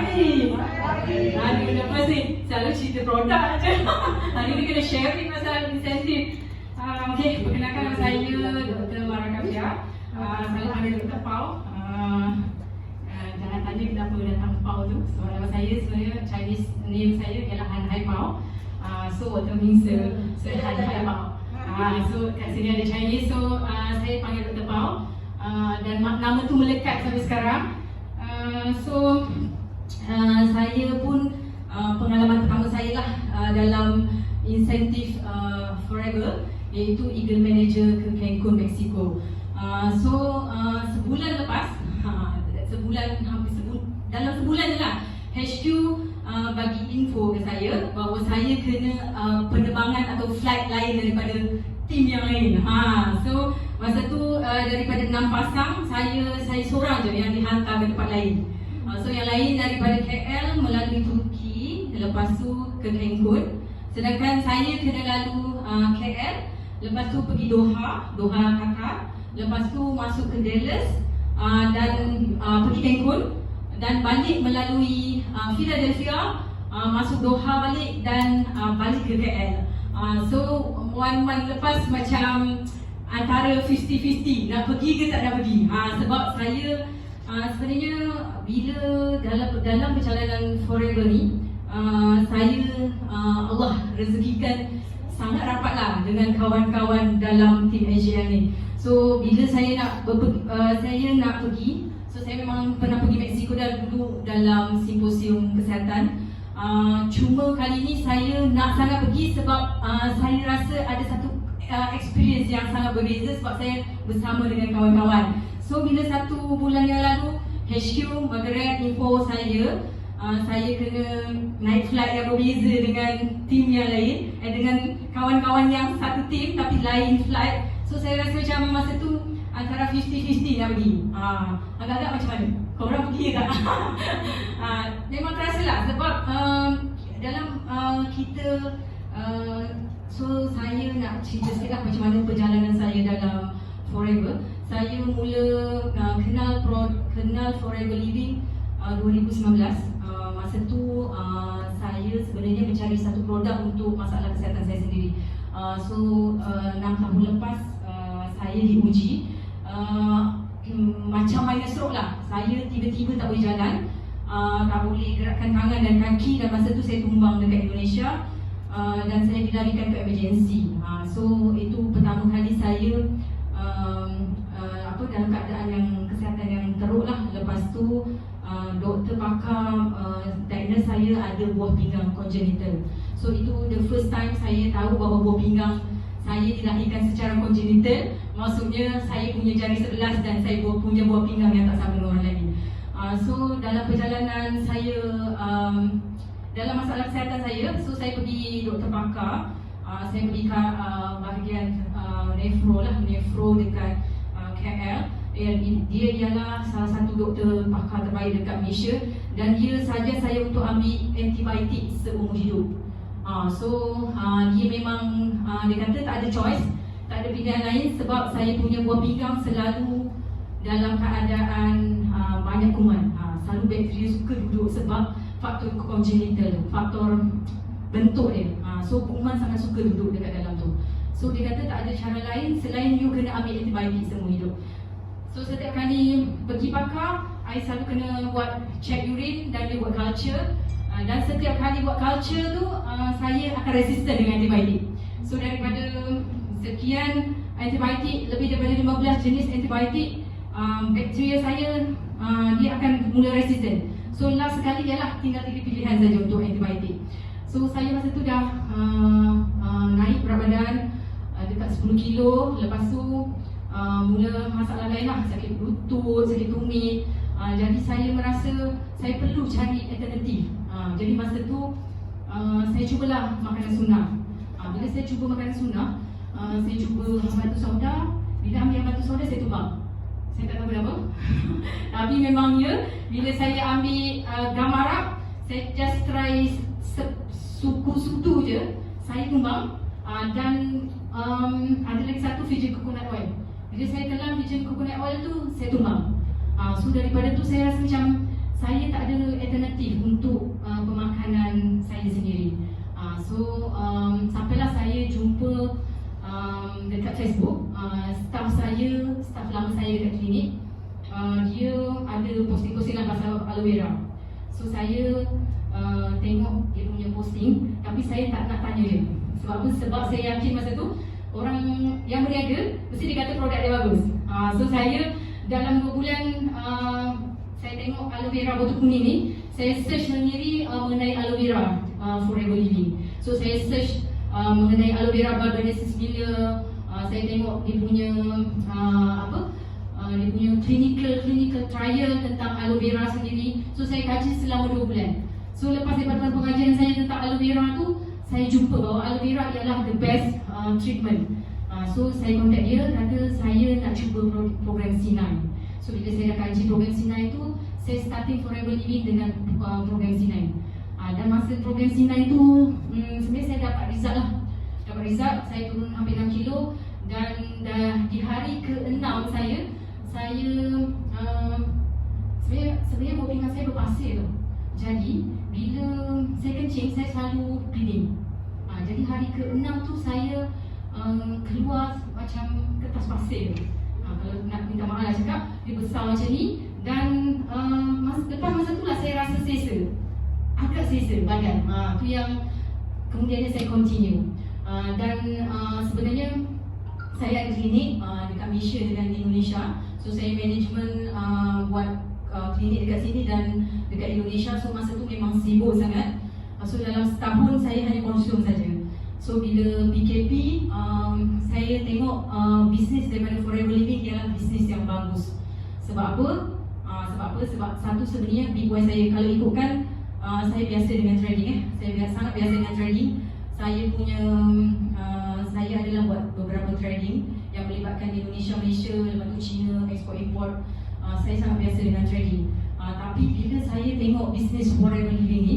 pagi. Hari ni kenapa sih? Selalu cerita produk aja. Hari ni kena sharing masalah insentif. Okey, perkenalkan nama saya Dr. Mara Kafia. Saya panggil Dr. Pau. Jangan tanya kenapa datang Pau tu. So nama saya sebenarnya Chinese name saya ialah Han Hai Pau. So it means Han Hai Pau. So kat sini ada Chinese, so saya panggil Dr. Pau. Dan nama tu melekat sampai sekarang. Saya pun pengalaman pertama saya lah dalam insentif Forever, iaitu Eagle Manager ke Cancun, Mexico. Sebulan lepas, dalam sebulan je lah, HQ bagi info ke saya bahawa saya kena penerbangan atau flight lain daripada tim yang lain. So masa tu daripada 6 pasang, saya seorang je yang dihantar ke tempat lain. So yang lain daripada KL melalui Turki, lepas tu ke Cancun. Sedangkan saya kena lalu KL, lepas tu pergi Doha Qatar, lepas tu masuk ke Dallas dan pergi Cancun, dan balik melalui Philadelphia, masuk Doha balik dan balik ke KL. So one month lepas macam antara 50-50 nak pergi ke tak nak pergi. Sebab saya sebenarnya bila dalam perjalanan Forever ni, saya Allah rezekikan sangat rapat lah dengan kawan-kawan dalam tim AGL ni. So bila saya nak pergi, so saya memang pernah pergi Mexico dulu dalam simposium kesihatan. Cuma kali ni saya nak sangat pergi sebab saya rasa ada satu experience yang sangat berbeza sebab saya bersama dengan kawan-kawan. So bila 1 bulan yang lalu HQ bagi info saya kena naik flight yang berbeza dengan tim yang lain, dengan kawan-kawan yang satu tim tapi lain flight. So saya rasa macam masa tu antara 50-50 nak pergi. Agak-agak macam mana? Korang pergi ke tak? Memang terasa lah sebab dalam kita so saya nak cerita sikit lah macam mana perjalanan saya dalam Forever. Saya mula kenal Forever Living 2019. Masa tu saya sebenarnya mencari satu produk untuk masalah kesihatan saya sendiri. 6 tahun lepas saya diuji macam minor stroke lah. Saya tiba-tiba tak boleh jalan, tak boleh gerakkan tangan dan kaki, dan masa tu saya tumbang dekat Indonesia dan saya dilarikan ke emergency. So itu pertama kali saya dalam keadaan yang kesihatan yang teruk lah. Lepas tu doktor pakar diagnose saya ada buah pinggang congenital. So itu the first time saya tahu bahawa buah pinggang saya dilahirkan secara congenital. Maksudnya saya punya jari 11 dan saya punya buah pinggang yang tak sama dengan orang lain. So dalam perjalanan saya dalam masalah kesihatan saya, so saya pergi doktor pakar. Saya pergi ke bahagian nefro dekat KL. Dia ialah salah satu doktor pakar terbaik dekat Malaysia, dan dia saja saya untuk ambil antibiotik seumur hidup. Dia memang dia kata tak ada choice, tak ada pilihan lain sebab saya punya buah pinggang selalu dalam keadaan banyak kuman. Selalu bakteria suka duduk sebab faktor congenital, faktor bentuk dia. So kuman sangat suka duduk dekat dalam tu. So dia kata tak ada cara lain selain you kena ambil antibiotik seumur hidup. So setiap kali pergi pakar, I selalu kena buat check urine dan dia buat culture. Dan setiap kali buat culture tu, saya akan resistant dengan antibiotik. So daripada sekian antibiotik, lebih daripada 15 jenis antibiotik, bakteria saya dia akan mula resistant. So last sekali ialah tinggal 3 pilihan saja untuk antibiotik. So saya masa tu dah naik berat badan dekat 10 kilo. Lepas tu mula masalah lain lah, sakit lutut, sakit tumit. Jadi saya merasa saya perlu cari alternatif. Jadi masa tu saya cubalah makanan sunnah. Bila saya cuba makanan sunnah, saya cuba batu sauda. Bila ambil batu sauda saya tumbang. Saya tak tahu kenapa. Tapi memangnya bila saya ambil gam Arab, saya just try suku-sutu je, saya tumbang. Dan ada lagi satu virgin coconut oil. Bila saya telan virgin coconut oil tu, saya tumbang. So daripada tu saya rasa macam saya tak ada alternatif alternatif untuk pemakanan saya sendiri. Sampailah saya jumpa dekat Facebook staff lama saya dekat klinik. Dia ada posting-posting lah pasal aloe vera. So saya tengok dia punya posting, tapi saya tak nak tanya dia. Sebab apa? Sebab saya yakin masa tu orang yang berniaga mesti dia kata produk dia bagus. So saya dalam 2 bulan saya tengok aloe vera botol kuning ni, saya search sendiri mengenai aloe vera Forever Living. So saya search mengenai aloe vera Barbadensis bila saya tengok dia punya dia punya clinical trial tentang aloe vera sendiri. So saya kaji selama 2 bulan. So lepas daripada pengajian saya tentang aloe vera tu, saya jumpa bahawa aloe vera ialah the best treatment. So saya contact dia, kata saya nak cuba program C9. So bila saya dah kaji program C9 tu, saya starting Forever Living dengan program C9. Dan masa program C9 tu sebenarnya saya dapat result lah. Dapat result, saya turun hampir 6 kilo. Dan dah di hari ke-6 saya sebenarnya bau pinggang saya berpasir tu. Jadi bila saya kencing, saya selalu bleeding. Jadi hari ke-6 tu saya keluar macam kertas pasir. Kalau nak minta maaf lah cakap, dia besar macam ni. Dan lepas masa tu lah saya rasa selesa, agak selesa badan. Tu yang kemudiannya saya continue. Dan sebenarnya saya ada klinik dekat Malaysia dengan Indonesia. So saya management buat klinik dekat sini dan dekat Indonesia. So masa tu memang sibuk sangat. So dalam setahun saya hanya konsum saja. So bila PKP, saya tengok bisnes daripada Forever Living ialah bisnes yang bagus. Sebab apa? Sebab satu sebenarnya big why saya, kalau ikutkan saya biasa dengan trading. Saya sangat biasa dengan trading. Saya adalah buat beberapa trading yang melibatkan Indonesia, Malaysia, lepas tu China, export import. Saya sangat biasa dengan trading. Tapi bila saya tengok bisnes Forever Living ni,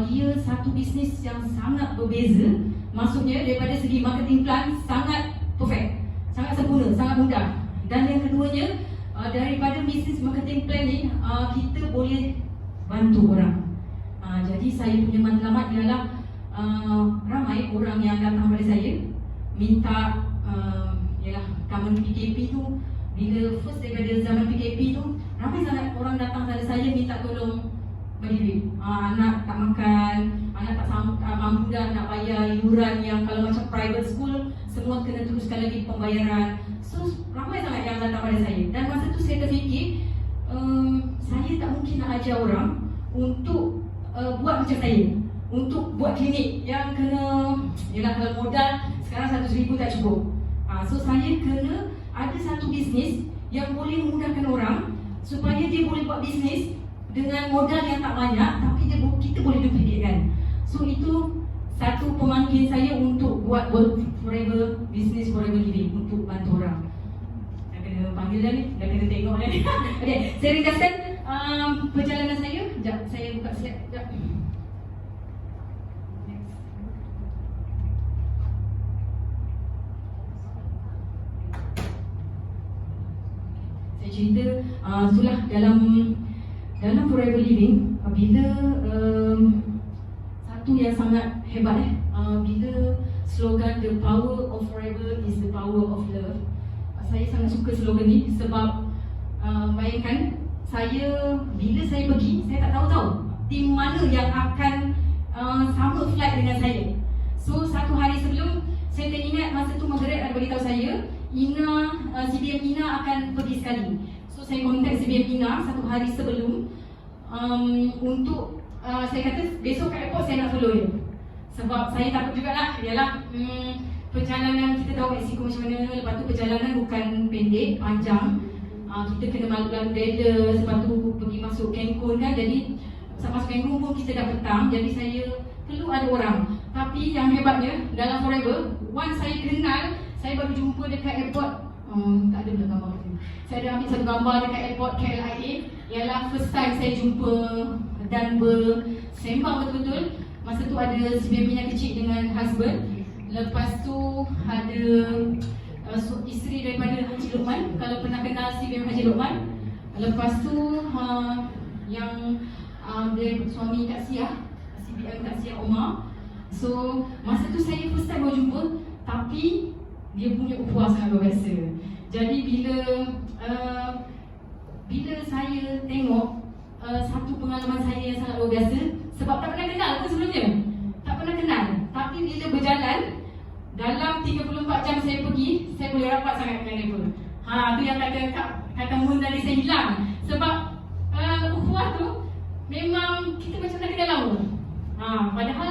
dia satu bisnes yang sangat berbeza. Maksudnya daripada segi marketing plan sangat perfect, sangat sempurna, sangat mudah. Dan yang keduanya, daripada bisnes marketing plan ni, kita boleh bantu orang. Jadi saya punya matlamat ialah ramai orang yang datang pada saya minta ialah kamen PKP tu. Bila first daripada zaman PKP tu, ramai sangat orang datang pada saya minta tolong bagi duit. Anak tak makan, anak tak mampu dah nak bayar iuran yang kalau macam private school semua kena teruskan lagi pembayaran. So ramai sangat yang datang pada saya. Dan masa tu saya terfikir, saya tak mungkin nak ajar orang untuk buat macam saya, untuk buat klinik yang kena, yelah kalau modal sekarang 100,000 tak cukup. So saya kena ada satu bisnes yang boleh memudahkan orang supaya dia boleh buat bisnes dengan modal yang tak banyak, tapi kita boleh duplikatkan. So itu satu pemangkin saya untuk buat Forever Business Forever Living, untuk bantu orang. Dah kena panggil dah ni, dah kena tengok dah ni. Okay, saya ringkaskan perjalanan saya. Sekejap, saya buka slide. Sekejap. Saya cerita, itulah dalam Forever Living, bila satu yang sangat hebat bila slogan the power of forever is the power of love. Saya sangat suka slogan ni sebab bayangkan bila saya pergi, saya tak tahu tim mana yang akan sama flight dengan saya. So satu hari sebelum, saya teringat masa tu Margaret ada beritahu saya CBM Ina akan pergi sekali. So saya contact CBM Ina satu hari sebelum untuk saya kata besok kat airport saya nak follow dia. Sebab saya takut jugalah, ialah perjalanan kita tahu Mexico macam mana. Lepas tu perjalanan bukan pendek, panjang. Kita kena lalu Dallas, lepas tu pergi masuk Cancun kan. Jadi masuk Cancun pun kita dah petang. Jadi saya perlu ada orang. Tapi yang hebatnya dalam Forever, once saya kenal, saya baru jumpa dekat airport. Tak ada pula gambar tu. Saya ada ambil satu gambar dekat airport KLIA. Ialah first time saya jumpa dan bersembang betul-betul. Masa tu ada CBM Mina kecil dengan husband. Lepas tu ada isteri daripada Haji Lokman. Kalau pernah kenal CBM Haji Lokman. Lepas tu yang dia suami Kak Sia, CBM Kak Sia Omar. So masa tu saya first time baru jumpa, tapi dia punya upah sangat luar biasa. Jadi bila saya tengok satu pengalaman saya yang sangat luar biasa, sebab tak pernah kenal pun sebelumnya, tak pernah kenal, tapi bila berjalan dalam 34 jam saya pergi, saya boleh rapat sangat dengan mereka. Tu yang kata Mun tadi saya hilang. Sebab ukhuwah tu memang kita macam dah kenal lama. Padahal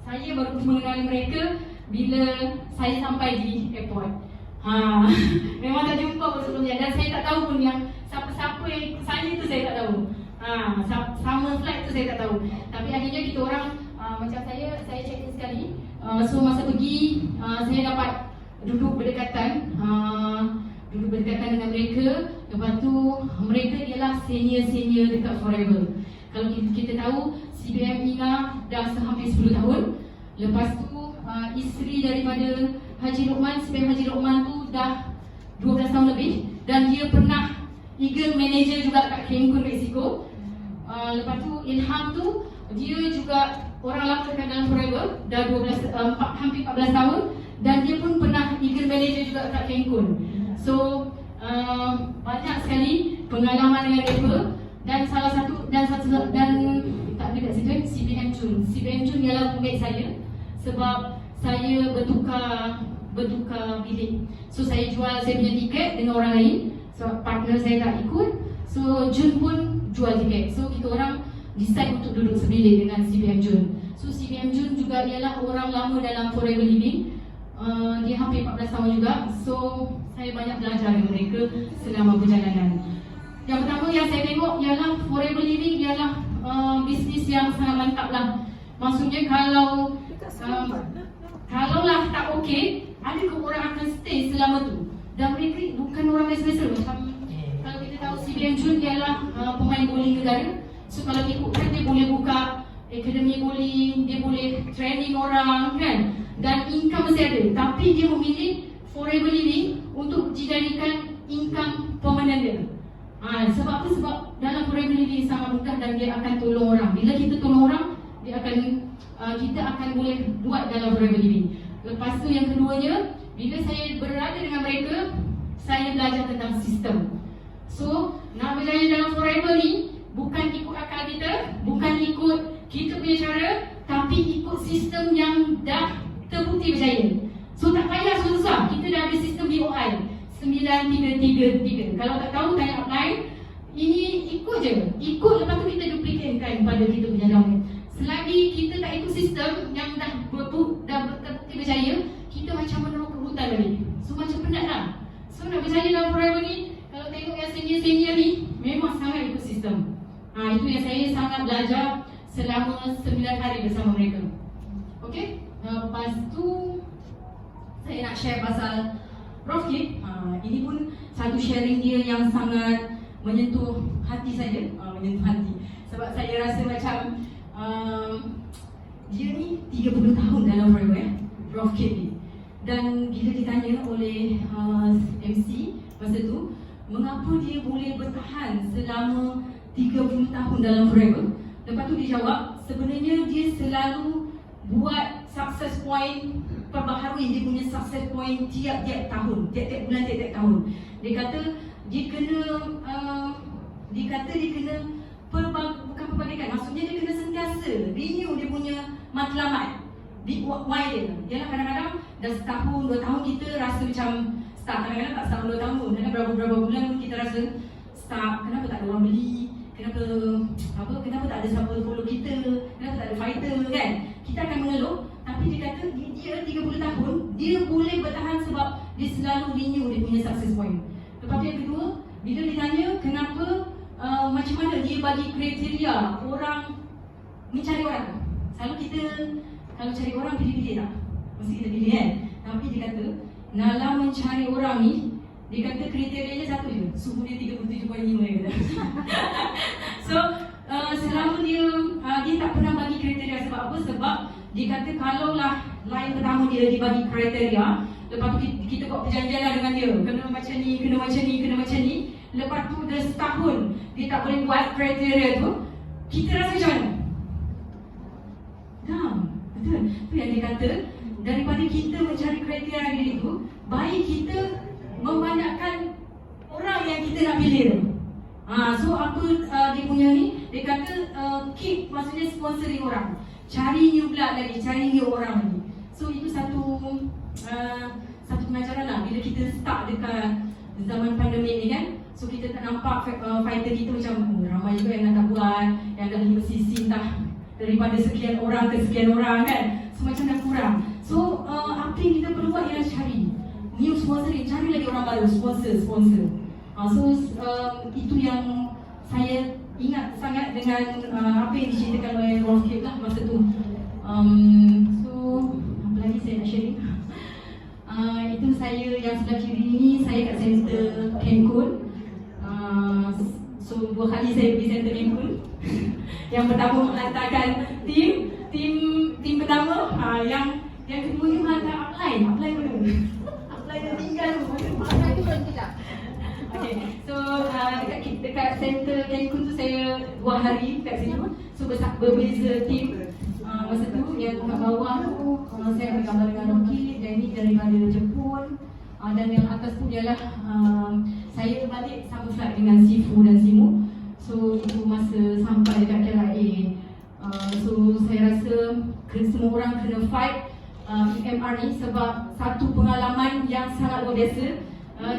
saya baru mengenali mereka bila saya sampai di airport. Memang tak jumpa pun sebelumnya, dan saya tak tahu pun yang siapa-siapa yang ikut saya tu saya tak tahu. Sama flight tu saya tak tahu. Tapi akhirnya kita orang macam saya check in sekali. So masa pergi saya dapat duduk berdekatan dengan mereka. Lepas tu mereka ialah senior dekat Forever. Kalau kita tahu CBM Ina dah hampir 10 tahun. Lepas tu isteri daripada Haji Lokman, CBM Haji Lokman tu dah 12 tahun lebih, dan dia pernah Eagle Manager juga kat Cancun, Mexico. Lepas tu Ilham tu dia juga orang lama dekat dalam Forever, dah hampir 14 tahun, dan dia pun pernah Eagle Manager juga kat Cancun. So banyak sekali pengalaman dengan mereka, dan salah satu dan tak dekat situ CBM Chun. CBM Chun ialah roommate saya, sebab saya bertukar bilik. So saya jual saya punya tiket dengan orang lain, sebab partner saya tak ikut. So Jun pun jual tiket. So kita orang decide untuk duduk sebilik dengan CBM Jun. So CBM Jun juga ialah orang lama dalam Forever Living. Dia hampir 14 tahun juga. So saya banyak belajar dengan mereka selama perjalanan. Yang pertama yang saya tengok ialah Forever Living ialah bisnes yang sangat mantap lah. Maksudnya kalau lah tak okey, ada ke orang akan stay selama tu. Dan mereka bukan orang biasa-biasa. Macam kalau kita tahu CBM Jun ialah pemain bowling negara. So kalau ikutkan dia boleh buka akademi bowling, dia boleh training orang kan, dan income mesti ada. Tapi dia memilih Forever Living untuk dijadikan income permanent dia. Sebab apa? Sebab dalam Forever Living sangat mudah dan dia akan tolong orang. Bila kita tolong orang, kita akan boleh buat dalam Forever Living. Lepas tu yang keduanya, bila saya berada dengan mereka, saya belajar tentang sistem. So nak berjaya dalam Forever ni bukan ikut akal kita, bukan ikut kita punya cara, tapi ikut sistem yang dah terbukti berjaya. So tak payah susah. Kita dah ada sistem BOI 9333. Kalau tak tahu tanya upline. Ini ikut je. Ikut, lepas tu kita duplicatekan pada kita punya domain. Selagi kita tak ikut sistem yang dah terbukti berjaya, kita macam meneruk ke hutan lagi. So macam penat lah. So nak berjaya dalam Forever ni, kalau tengok yang senior ni, memang sangat ikut sistem. Itu yang saya sangat belajar selama 9 hari bersama mereka. Okay? Lepas tu saya nak share pasal Prof Kit. Ini pun satu sharing dia yang sangat menyentuh hati saya. Menyentuh hati. Sebab saya rasa macam dia ni 30 tahun dalam Forever, Prof Kit ni. Dan bila ditanya oleh MC masa tu, mengapa dia boleh bertahan selama 30 tahun dalam Forever? Lepas tu dia jawab, sebenarnya dia selalu buat success point, perbaharui dia punya success point tiap-tiap tahun, tiap-tiap bulan, tiap-tiap tahun. Dia kata dia kena bukan perbaikan, maksudnya dia kena sentiasa renew dia punya matlamat di why dia. Yalah kadang-kadang dah setahun, 2 tahun kita rasa macam start, kadang-kadang tak setahun 2 tahun, kadang-kadang berapa bulan kita rasa start, kenapa tak ada orang beli, kenapa tak ada siapa follow kita, kenapa tak ada fighter kan. Kita akan mengeluh, tapi dia kata dia 30 tahun dia boleh bertahan sebab dia selalu renew dia punya success point. Lepas tu yang kedua, bila ditanya kenapa macam mana dia bagi kriteria orang mencari orang. Selalu kita kalau cari orang pilih-pilih tak? Mesti kita pilih kan? Tapi dia kata dalam mencari orang ni, dia kata kriterianya satu je, suhu dia 37.5 dia kata. So selama dia tak pernah bagi kriteria. Sebab apa? Sebab dia kata kalaulah line pertama dia bagi kriteria, lepas tu kita buat perjanjian lah dengan dia, kena macam ni, kena macam ni, kena macam ni. Lepas tu dah setahun dia tak boleh buat kriteria tu, kita rasa macam mana? kata daripada kita mencari kriteria diri itu, baik kita membanyakkan orang yang kita nak pilih tu. So apa dia punya ni, dia kata keep, maksudnya sponsoring orang, cari new blood lagi, cari new orang lagi. So itu satu pengajaran lah bila kita start dekat zaman pandemik ni kan. So kita tak nampak fighter kita macam ramai juga yang nak buat, yang dah 5 season dah, daripada sekian orang ke sekian orang kan. So macam dah kurang. So apa yang kita perlu buat ialah cari new sponsoring, cari lagi orang baru, sponsor. So itu yang saya ingat sangat dengan apa yang diceritakan oleh Rolf Kip lah masa tu. So apa lagi saya nak sharing? Itu saya yang sebelah kiri ni, saya kat center Cancun. So 2 kali saya pergi center Cancun. Yang pertama menghantarkan tim pertama, yang kedua ni menghantar apply mana? Apply dah tinggal tu, apply tu kan tidak. Okay, so dekat center Cancun tu saya 2 hari kat situ. So berbeza tim. Masa tu yang kat bawah tu saya ambil gambar dengan Rocky, dan ni daripada Jepun. Dan yang atas tu ialah saya balik sama flight dengan Sifu dan Simu. So itu masa sampai dekat KLIA. So saya rasa semua orang kena fight EMR ni sebab satu pengalaman yang sangat luar biasa.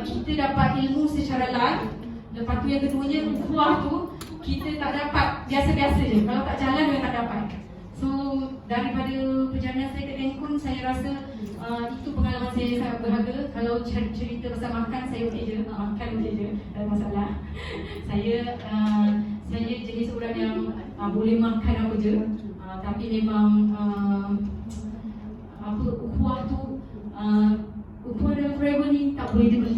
Kita dapat ilmu secara live. Lepas tu yang keduanya, kuah tu kita tak dapat biasa-biasa je. Kalau tak jalan memang tak dapat. So daripada perjalanan saya ke Cancun, saya rasa itu pengalaman saya sangat berharga. Kalau cerita pasal makan, saya okey je. Makan okey je, tak ada masalah. Saya jenis orang yang boleh makan apa je. Tapi memang ukhuwah tu, ukhuwah dalam forever ni tak boleh dibeli.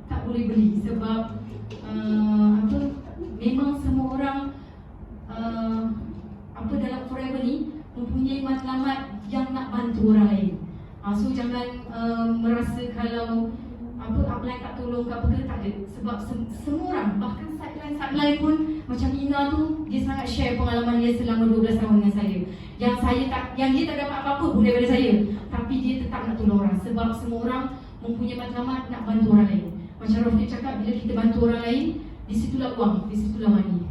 Tak boleh beli sebab memang semua orang dalam forever ni mempunyai matlamat yang nak bantu orang lain. So jangan merasa kalau apa lain tak tolong ke apa ke, tak ada. Sebab semua orang, bahkan sideline pun macam Ina tu, dia sangat share pengalaman dia selama 12 tahun dengan saya. Yang dia tak dapat apa-apa pun daripada saya, tapi dia tetap nak tolong orang sebab semua orang mempunyai matlamat nak bantu orang lain. Macam Rolf cakap, bila kita bantu orang lain, di situlah wang, di situlah money.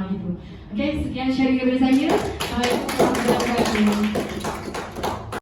Gitu. Okay, sekian sharing daripada saya. Terima kasih.